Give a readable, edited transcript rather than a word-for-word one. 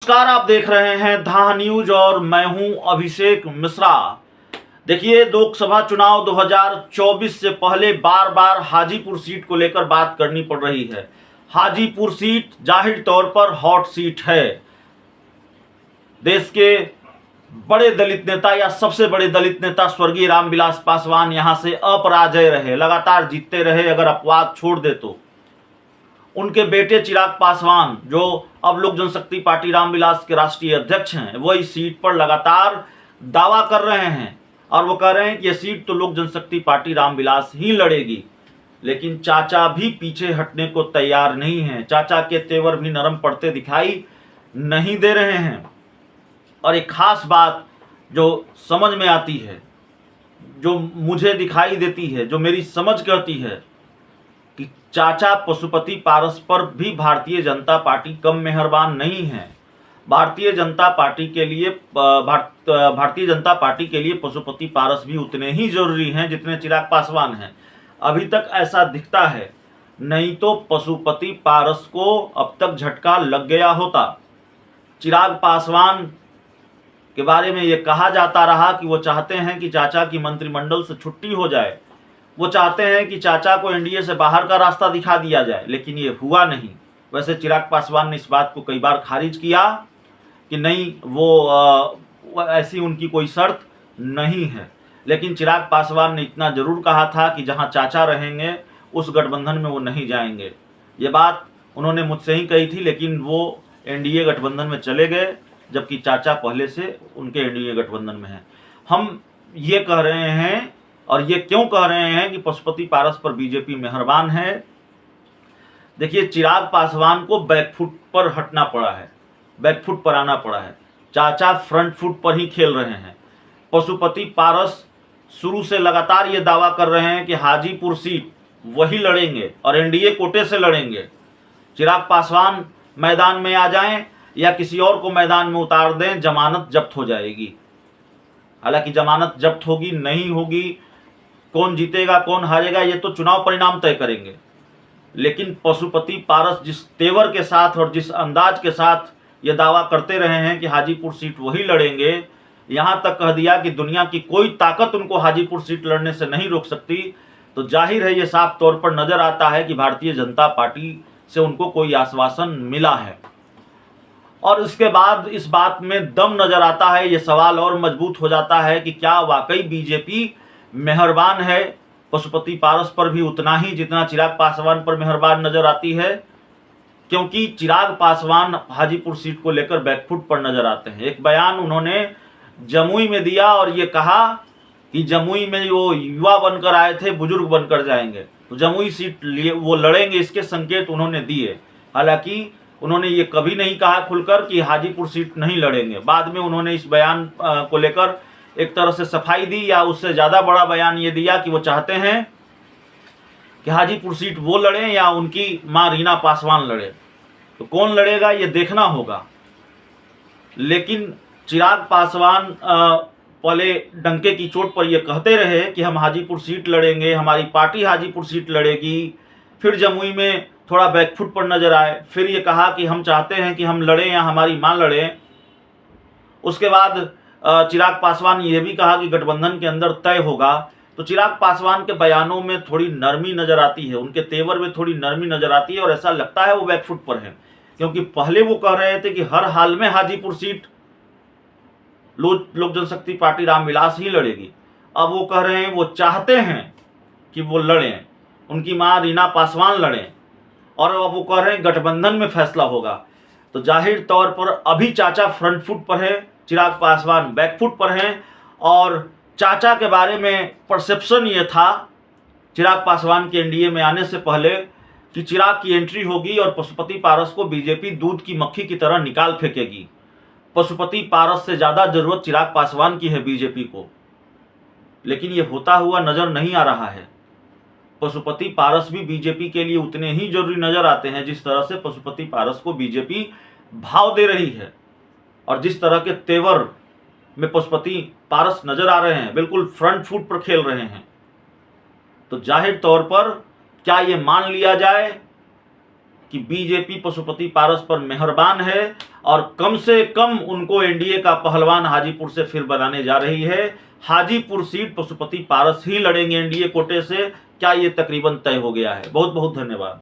नमस्कार, आप देख रहे हैं धा न्यूज और मैं हूं अभिषेक मिश्रा। देखिए, लोकसभा चुनाव 2024 से पहले बार बार हाजीपुर सीट को लेकर बात करनी पड़ रही है। हाजीपुर सीट जाहिर तौर पर हॉट सीट है। देश के बड़े दलित नेता या सबसे बड़े दलित नेता स्वर्गीय रामविलास पासवान यहां से अपराजय रहे, लगातार जीतते रहे। अगर अपवाद छोड़ दे तो उनके बेटे चिराग पासवान, जो अब लोक जनशक्ति पार्टी रामविलास के राष्ट्रीय अध्यक्ष हैं, वो इस सीट पर लगातार दावा कर रहे हैं और वो कह रहे हैं कि यह सीट तो लोक जनशक्ति पार्टी रामविलास ही लड़ेगी। लेकिन चाचा भी पीछे हटने को तैयार नहीं हैं। चाचा के तेवर भी नरम पड़ते दिखाई नहीं दे रहे हैं। और एक खास बात जो समझ में आती है, जो मुझे दिखाई देती है, जो मेरी समझ कहती है कि चाचा पशुपति पारस पर भी भारतीय जनता पार्टी कम मेहरबान नहीं है। भारतीय जनता पार्टी के लिए पशुपति पारस भी उतने ही जरूरी हैं जितने चिराग पासवान हैं। अभी तक ऐसा दिखता है, नहीं तो पशुपति पारस को अब तक झटका लग गया होता। चिराग पासवान के बारे में ये कहा जाता रहा कि वो चाहते हैं कि चाचा की मंत्रिमंडल से छुट्टी हो जाए, वो चाहते हैं कि चाचा को एनडीए से बाहर का रास्ता दिखा दिया जाए, लेकिन ये हुआ नहीं। वैसे चिराग पासवान ने इस बात को कई बार खारिज किया कि नहीं, वो ऐसी उनकी कोई शर्त नहीं है। लेकिन चिराग पासवान ने इतना जरूर कहा था कि जहां चाचा रहेंगे उस गठबंधन में वो नहीं जाएंगे। ये बात उन्होंने मुझसे ही कही थी, लेकिन वो एनडीए गठबंधन में चले गए, जबकि चाचा पहले से उनके एनडीए गठबंधन में हैं। हम ये कह रहे हैं, और ये क्यों कह रहे हैं कि पशुपति पारस पर बीजेपी मेहरबान है। देखिए, चिराग पासवान को बैकफुट पर हटना पड़ा है, बैकफुट पर आना पड़ा है। चाचा फ्रंट फुट पर ही खेल रहे हैं। पशुपति पारस शुरू से लगातार ये दावा कर रहे हैं कि हाजीपुर सीट वही लड़ेंगे और एनडीए कोटे से लड़ेंगे। चिराग पासवान मैदान में आ जाएं या किसी और को मैदान में उतार दें, जमानत जब्त हो जाएगी। हालांकि जमानत जब्त होगी नहीं होगी, कौन जीतेगा कौन हारेगा, ये तो चुनाव परिणाम तय करेंगे। लेकिन पशुपति पारस जिस तेवर के साथ और जिस अंदाज के साथ ये दावा करते रहे हैं कि हाजीपुर सीट वही लड़ेंगे, यहाँ तक कह दिया कि दुनिया की कोई ताकत उनको हाजीपुर सीट लड़ने से नहीं रोक सकती, तो जाहिर है ये साफ तौर पर नजर आता है कि भारतीय जनता पार्टी से उनको कोई आश्वासन मिला है। और उसके बाद इस बात में दम नजर आता है, ये सवाल और मजबूत हो जाता है कि क्या वाकई बीजेपी मेहरबान है पशुपति पारस पर भी उतना ही जितना चिराग पासवान पर मेहरबान नजर आती है। क्योंकि चिराग पासवान हाजीपुर सीट को लेकर बैकफुट पर नजर आते हैं। एक बयान उन्होंने जमुई में दिया और ये कहा कि जमुई में वो युवा बनकर आए थे, बुजुर्ग बनकर जाएंगे, तो जमुई सीट वो लड़ेंगे, इसके संकेत उन्होंने दिए। हालांकि उन्होंने ये कभी नहीं कहा खुलकर कि हाजीपुर सीट नहीं लड़ेंगे। बाद में उन्होंने इस बयान को लेकर एक तरह से सफाई दी, या उससे ज़्यादा बड़ा बयान ये दिया कि वो चाहते हैं कि हाजीपुर सीट वो लड़ें या उनकी मां रीना पासवान लड़े। तो कौन लड़ेगा ये देखना होगा। लेकिन चिराग पासवान पहले डंके की चोट पर ये कहते रहे कि हम हाजीपुर सीट लड़ेंगे, हमारी पार्टी हाजीपुर सीट लड़ेगी। फिर जमुई में थोड़ा बैकफुट पर नजर आए, फिर ये कहा कि हम चाहते हैं कि हम लड़ें या हमारी मां लड़े। उसके बाद चिराग पासवान ने यह भी कहा कि गठबंधन के अंदर तय होगा। तो चिराग पासवान के बयानों में थोड़ी नरमी नजर आती है, उनके तेवर में थोड़ी नरमी नजर आती है, और ऐसा लगता है वो बैकफुट पर है। क्योंकि पहले वो कह रहे थे कि हर हाल में हाजीपुर सीट लोक जनशक्ति पार्टी रामविलास ही लड़ेगी। अब वो कह रहे हैं वो चाहते हैं कि वो लड़ें, उनकी मां रीना पासवान लड़ें, और अब वो कह रहे हैं गठबंधन में फैसला होगा। तो जाहिर तौर पर अभी चाचा फ्रंट फुट पर है, चिराग पासवान बैकफुट पर हैं। और चाचा के बारे में परसेप्शन ये था चिराग पासवान के एनडीए में आने से पहले कि चिराग की एंट्री होगी और पशुपति पारस को बीजेपी दूध की मक्खी की तरह निकाल फेंकेगी। पशुपति पारस से ज़्यादा जरूरत चिराग पासवान की है बीजेपी को, लेकिन ये होता हुआ नजर नहीं आ रहा है। पशुपति पारस भी बीजेपी के लिए उतने ही जरूरी नजर आते हैं जिस तरह से पशुपति पारस को बीजेपी भाव दे रही है, और जिस तरह के तेवर में पशुपति पारस नजर आ रहे हैं, बिल्कुल फ्रंट फुट पर खेल रहे हैं। तो जाहिर तौर पर क्या ये मान लिया जाए कि बीजेपी पशुपति पारस पर मेहरबान है और कम से कम उनको एनडीए का पहलवान हाजीपुर से फिर बनाने जा रही है। हाजीपुर सीट पशुपति पारस ही लड़ेंगे एनडीए कोटे से, क्या ये तकरीबन तय हो गया है। बहुत बहुत धन्यवाद।